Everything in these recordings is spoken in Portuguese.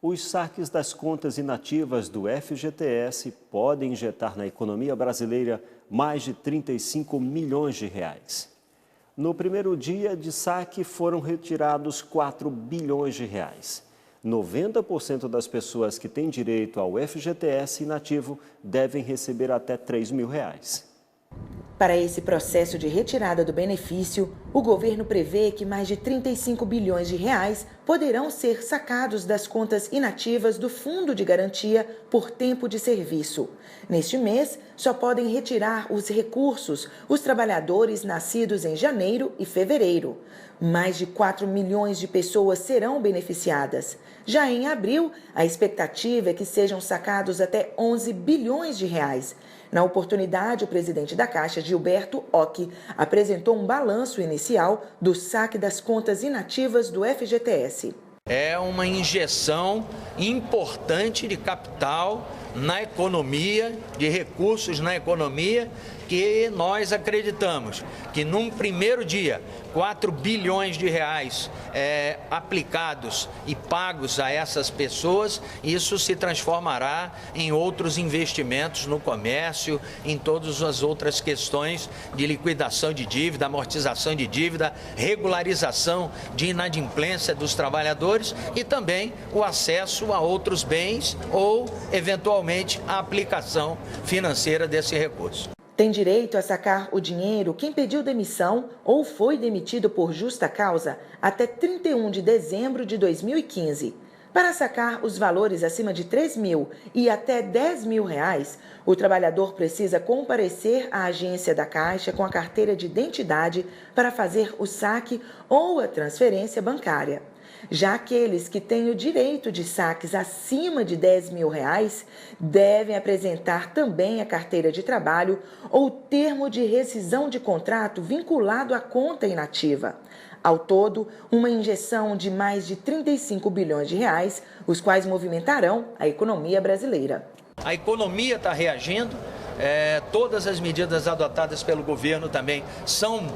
Os saques das contas inativas do FGTS podem injetar na economia brasileira mais de 35 milhões de reais. No primeiro dia de saque foram retirados 4 bilhões de reais. 90% das pessoas que têm direito ao FGTS inativo devem receber até 3 mil reais. Para esse processo de retirada do benefício, o governo prevê que mais de 35 bilhões de reais poderão ser sacados das contas inativas do Fundo de Garantia por Tempo de Serviço. Neste mês, só podem retirar os recursos os trabalhadores nascidos em janeiro e fevereiro. Mais de 4 milhões de pessoas serão beneficiadas. Já em abril, a expectativa é que sejam sacados até 11 bilhões de reais. Na oportunidade, o presidente da Caixa, Gilberto Occhi, apresentou um balanço inicial do saque das contas inativas do FGTS. É uma injeção importante de capital na economia, de recursos na economia, que nós acreditamos que num primeiro dia, 4 bilhões de reais aplicados e pagos a essas pessoas, isso se transformará em outros investimentos no comércio, em todas as outras questões de liquidação de dívida, amortização de dívida, regularização de inadimplência dos trabalhadores e também o acesso a outros bens ou, eventualmente, a aplicação financeira desse recurso. Tem direito a sacar o dinheiro quem pediu demissão ou foi demitido por justa causa até 31 de dezembro de 2015. Para sacar os valores acima de 3 mil e até 10 mil reais, o trabalhador precisa comparecer à agência da Caixa com a carteira de identidade para fazer o saque ou a transferência bancária. Já aqueles que têm o direito de saques acima de 10 mil reais devem apresentar também a carteira de trabalho ou termo de rescisão de contrato vinculado à conta inativa. Ao todo, uma injeção de mais de 35 bilhões de reais, os quais movimentarão a economia brasileira. A economia está reagindo, todas as medidas adotadas pelo governo também são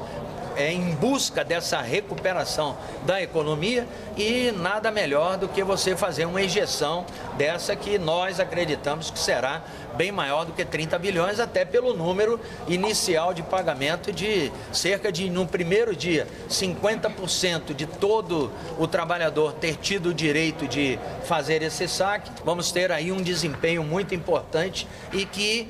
em busca dessa recuperação da economia e nada melhor do que você fazer uma injeção dessa que nós acreditamos que será bem maior do que 30 bilhões, até pelo número inicial de pagamento de cerca de, no primeiro dia, 50% de todo o trabalhador ter tido o direito de fazer esse saque. Vamos ter aí um desempenho muito importante e que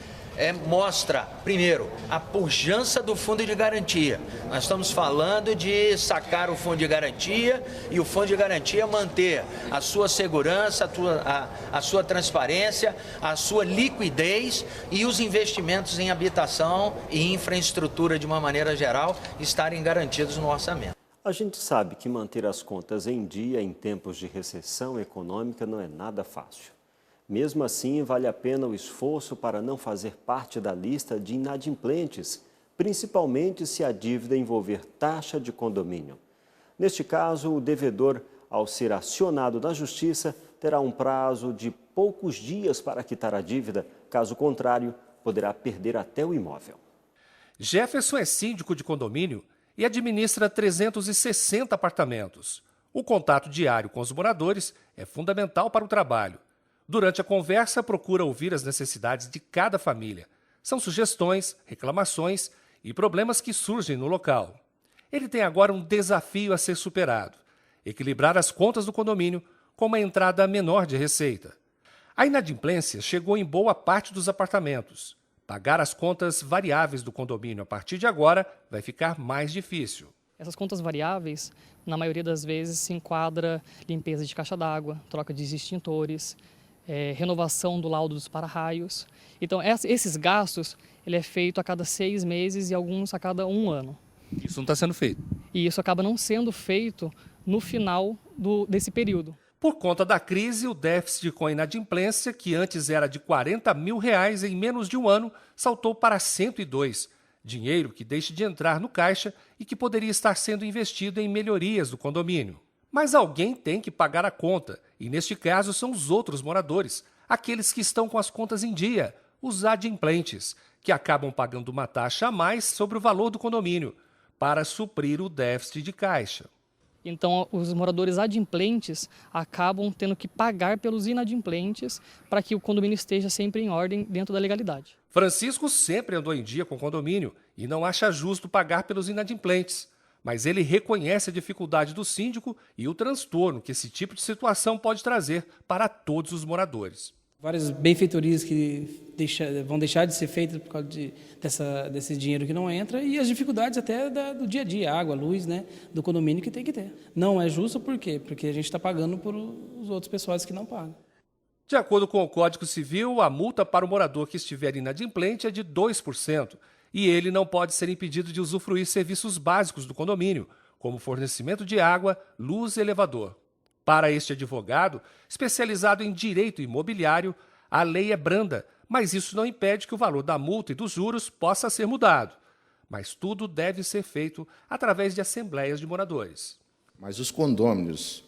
mostra, primeiro, a pujança do Fundo de Garantia. Nós estamos falando de sacar o Fundo de Garantia e o Fundo de Garantia manter a sua segurança, a sua transparência, a sua liquidez e os investimentos em habitação e infraestrutura de uma maneira geral estarem garantidos no orçamento. A gente sabe que manter as contas em dia em tempos de recessão econômica não é nada fácil. Mesmo assim, vale a pena o esforço para não fazer parte da lista de inadimplentes, principalmente se a dívida envolver taxa de condomínio. Neste caso, o devedor, ao ser acionado na Justiça, terá um prazo de poucos dias para quitar a dívida, caso contrário, poderá perder até o imóvel. Jefferson é síndico de condomínio e administra 360 apartamentos. O contato diário com os moradores é fundamental para o trabalho. Durante a conversa, procura ouvir as necessidades de cada família. São sugestões, reclamações e problemas que surgem no local. Ele tem agora um desafio a ser superado: equilibrar as contas do condomínio com uma entrada menor de receita. A inadimplência chegou em boa parte dos apartamentos. Pagar as contas variáveis do condomínio a partir de agora vai ficar mais difícil. Essas contas variáveis, na maioria das vezes, se enquadra limpeza de caixa d'água, troca de extintores, renovação do laudo dos para-raios. Então, esses gastos, ele é feito a cada 6 meses e alguns a cada 1 ano. Isso não está sendo feito? E isso acaba não sendo feito no final desse período. Por conta da crise, o déficit com a inadimplência, que antes era de 40 mil reais em menos de 1 ano, saltou para 102. Dinheiro que deixa de entrar no caixa e que poderia estar sendo investido em melhorias do condomínio. Mas alguém tem que pagar a conta, e neste caso são os outros moradores, aqueles que estão com as contas em dia, os adimplentes, que acabam pagando uma taxa a mais sobre o valor do condomínio, para suprir o déficit de caixa. Então, os moradores adimplentes acabam tendo que pagar pelos inadimplentes para que o condomínio esteja sempre em ordem dentro da legalidade. Francisco sempre andou em dia com o condomínio e não acha justo pagar pelos inadimplentes. Mas ele reconhece a dificuldade do síndico e o transtorno que esse tipo de situação pode trazer para todos os moradores. Várias benfeitorias que vão deixar de ser feitas por causa desse dinheiro que não entra e as dificuldades até do dia a dia, água, luz, né, do condomínio que tem que ter. Não é justo por quê? Porque a gente está pagando por os outros pessoas que não pagam. De acordo com o Código Civil, a multa para o morador que estiver inadimplente é de 2%. E ele não pode ser impedido de usufruir serviços básicos do condomínio, como fornecimento de água, luz e elevador. Para este advogado, especializado em direito imobiliário, a lei é branda, mas isso não impede que o valor da multa e dos juros possa ser mudado. Mas tudo deve ser feito através de assembleias de moradores. Mas os condôminos,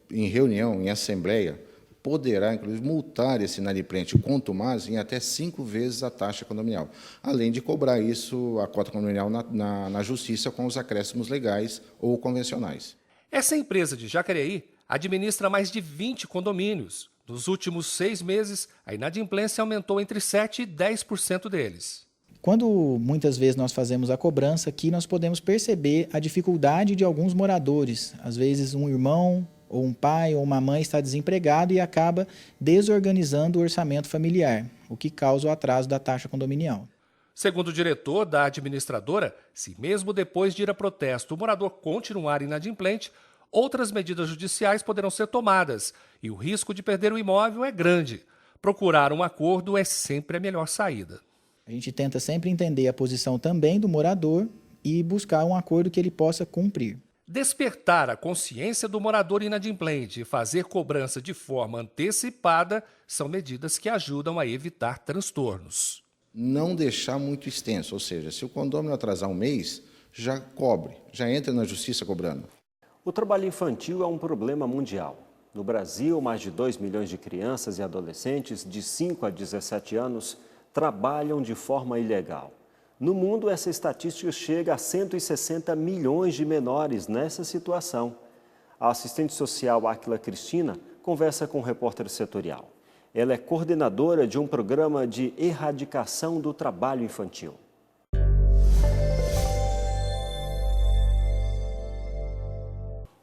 em reunião, em assembleia, poderá, inclusive, multar esse inadimplente contumaz em até 5 vezes a taxa condominial, além de cobrar isso, a cota condominial, na justiça com os acréscimos legais ou convencionais. Essa empresa de Jacareí administra mais de 20 condomínios. Nos últimos 6 meses, a inadimplência aumentou entre 7% e 10% deles. Quando muitas vezes nós fazemos a cobrança aqui, nós podemos perceber a dificuldade de alguns moradores. Às vezes um irmão, ou um pai ou uma mãe está desempregado e acaba desorganizando o orçamento familiar, o que causa o atraso da taxa condominial. Segundo o diretor da administradora, se mesmo depois de ir a protesto o morador continuar inadimplente, outras medidas judiciais poderão ser tomadas e o risco de perder o imóvel é grande. Procurar um acordo é sempre a melhor saída. A gente tenta sempre entender a posição também do morador e buscar um acordo que ele possa cumprir. Despertar a consciência do morador inadimplente e fazer cobrança de forma antecipada são medidas que ajudam a evitar transtornos. Não deixar muito extenso, ou seja, se o condômino atrasar um mês, já cobre, já entra na justiça cobrando. O trabalho infantil é um problema mundial. No Brasil, mais de 2 milhões de crianças e adolescentes de 5 a 17 anos trabalham de forma ilegal. No mundo, essa estatística chega a 160 milhões de menores nessa situação. A assistente social Áquila Cristina conversa com o repórter setorial. Ela é coordenadora de um programa de erradicação do trabalho infantil.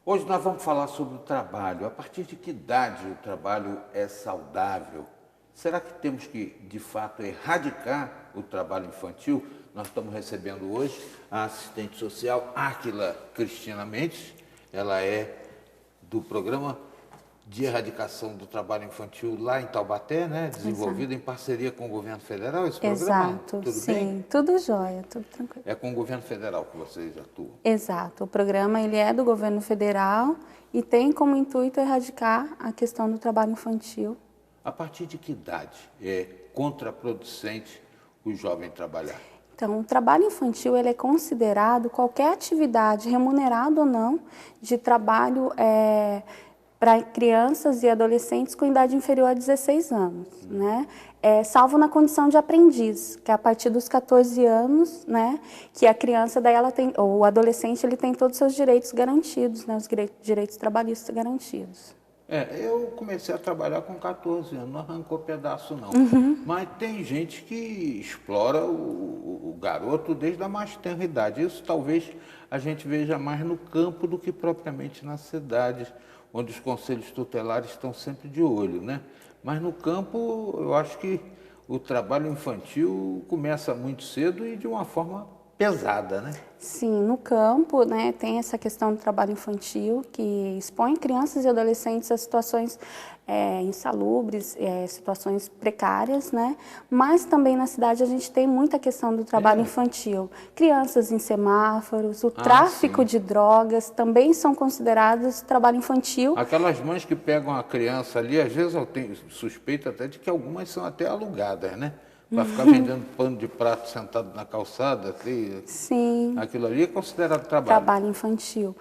Hoje nós vamos falar sobre o trabalho. A partir de que idade o trabalho é saudável? Será que temos que, de fato, erradicar o trabalho infantil? Nós estamos recebendo hoje a assistente social Áquila Cristina Mendes. Ela é do programa de erradicação do trabalho infantil lá em Taubaté, né? Desenvolvido em parceria com o governo federal, esse programa? Exato, tudo sim, bem? Tudo jóia, tudo tranquilo. É com o governo federal que vocês atuam? Exato, o programa ele é do governo federal e tem como intuito erradicar a questão do trabalho infantil. A partir de que idade é contraproducente o jovem trabalhar? Então, o trabalho infantil ele é considerado qualquer atividade, remunerada ou não, de trabalho para crianças e adolescentes com idade inferior a 16 anos, né? Salvo na condição de aprendiz, que é a partir dos 14 anos, né? Que a criança, daí ela tem, ou o adolescente, ele tem todos os seus direitos garantidos, né? Os direitos trabalhistas garantidos. Eu comecei a trabalhar com 14 anos, não arrancou pedaço não. Mas tem gente que explora o garoto desde a mais tenra idade. Isso talvez a gente veja mais no campo do que propriamente na cidade, onde os conselhos tutelares estão sempre de olho, né? Mas no campo, eu acho que o trabalho infantil começa muito cedo e de uma forma pesada, né? Sim, no campo, né, tem essa questão do trabalho infantil que expõe crianças e adolescentes a situações insalubres, situações precárias, né? Mas também na cidade a gente tem muita questão do trabalho infantil. Crianças em semáforos, o tráfico de drogas também são considerados trabalho infantil. Aquelas mães que pegam a criança ali, às vezes eu tenho suspeita até de que algumas são até alugadas, né? Para ficar vendendo pano de prato sentado na calçada, assim, sim. Aquilo ali é considerado trabalho. Trabalho infantil.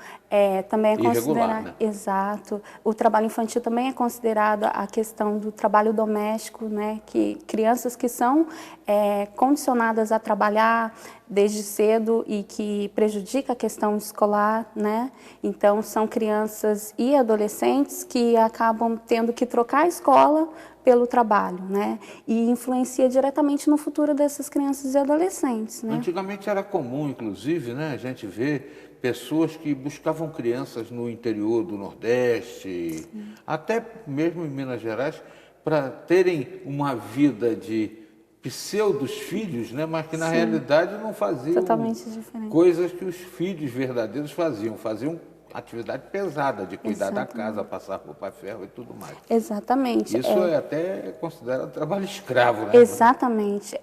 Também é considerado, né? Exato. O trabalho infantil também é considerado a questão do trabalho doméstico, né? Que crianças que são condicionadas a trabalhar desde cedo e que prejudica a questão escolar, né? Então, são crianças e adolescentes que acabam tendo que trocar a escola pelo trabalho, né? E influencia diretamente no futuro dessas crianças e adolescentes, né? Antigamente era comum, inclusive, né, a gente ver pessoas que buscavam crianças no interior do Nordeste, até mesmo em Minas Gerais, para terem uma vida de pseudos filhos, né, mas que na realidade não faziam totalmente diferente. Coisas que os filhos verdadeiros faziam atividade pesada de cuidar da casa, passar por ferro e tudo mais. Exatamente. Isso é até considerado trabalho escravo, né? Exatamente.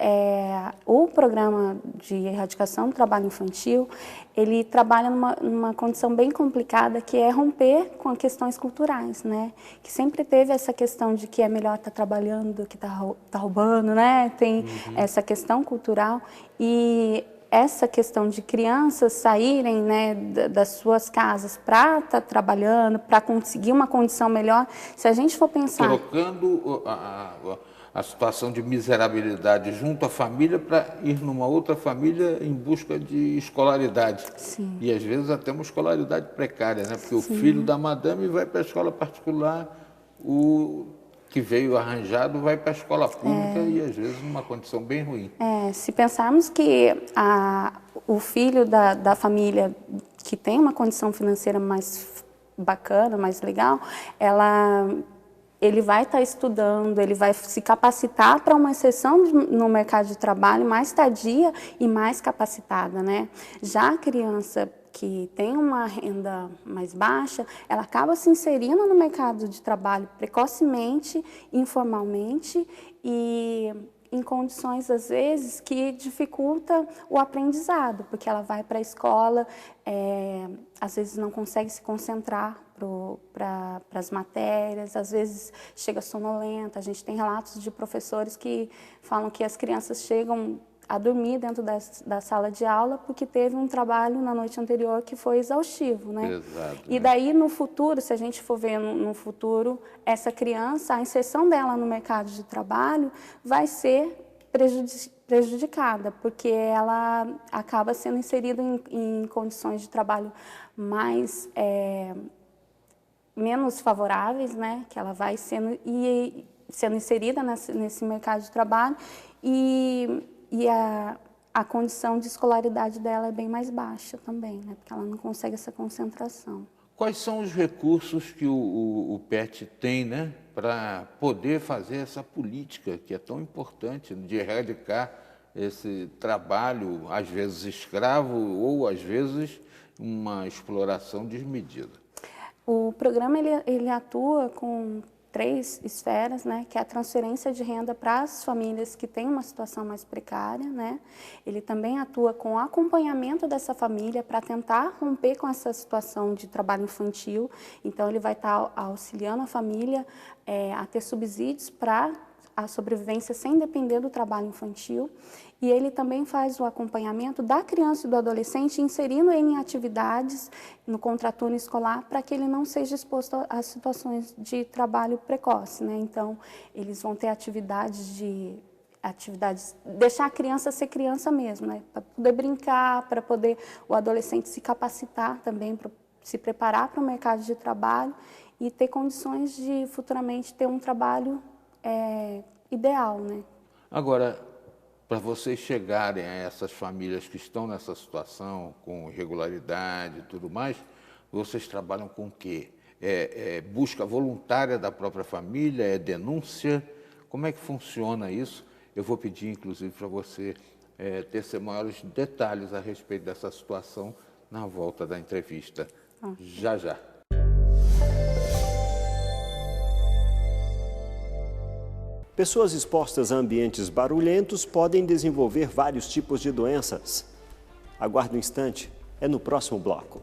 O programa de erradicação do trabalho infantil, ele trabalha numa condição bem complicada, que é romper com questões culturais, né? Que sempre teve essa questão de que é melhor estar trabalhando do que tá roubando, né? Tem essa questão cultural e essa questão de crianças saírem, né, das suas casas para estar trabalhando, para conseguir uma condição melhor, se a gente for pensar... Trocando a situação de miserabilidade junto à família para ir numa outra família em busca de escolaridade. Sim. E às vezes até uma escolaridade precária, né? Porque o filho da madame vai para a escola particular, o que veio arranjado vai para a escola pública e às vezes numa condição bem ruim. Se pensarmos que o filho da família que tem uma condição financeira mais bacana, mais legal, ele vai estar estudando, ele vai se capacitar para uma inserção no mercado de trabalho mais tardia e mais capacitada, né? Já a criança que tem uma renda mais baixa, ela acaba se inserindo no mercado de trabalho precocemente, informalmente e em condições, às vezes, que dificulta o aprendizado, porque ela vai para a escola, às vezes não consegue se concentrar para as matérias, às vezes chega sonolenta. A gente tem relatos de professores que falam que as crianças chegam a dormir dentro da sala de aula porque teve um trabalho na noite anterior que foi exaustivo, né? Exato, e daí, no futuro, se a gente for ver no futuro, essa criança, a inserção dela no mercado de trabalho vai ser prejudicada, porque ela acaba sendo inserida em condições de trabalho menos favoráveis, né? Que ela vai sendo inserida nesse mercado de trabalho e a condição de escolaridade dela é bem mais baixa também, né? Porque ela não consegue essa concentração. Quais são os recursos que o PET tem, né, para poder fazer essa política que é tão importante de erradicar esse trabalho, às vezes escravo ou às vezes uma exploração desmedida? O programa ele atua com 3 esferas, né, que é a transferência de renda para as famílias que têm uma situação mais precária, né? Ele também atua com o acompanhamento dessa família para tentar romper com essa situação de trabalho infantil. Então, ele vai estar auxiliando a família a ter subsídios para a sobrevivência sem depender do trabalho infantil. E ele também faz o acompanhamento da criança e do adolescente, inserindo ele em atividades no contraturno escolar para que ele não seja exposto a situações de trabalho precoce, né? Então, eles vão ter atividades, deixar a criança ser criança mesmo, né? Para poder brincar, para poder o adolescente se capacitar também, para se preparar para o mercado de trabalho e ter condições de futuramente ter um trabalho ideal, né? Agora, para vocês chegarem a essas famílias que estão nessa situação, com irregularidade e tudo mais, vocês trabalham com o quê? Busca voluntária da própria família? É denúncia? Como é que funciona isso? Eu vou pedir, inclusive, para você ter maiores detalhes a respeito dessa situação na volta da entrevista. Já, já. Pessoas expostas a ambientes barulhentos podem desenvolver vários tipos de doenças. Aguarde um instante, é no próximo bloco.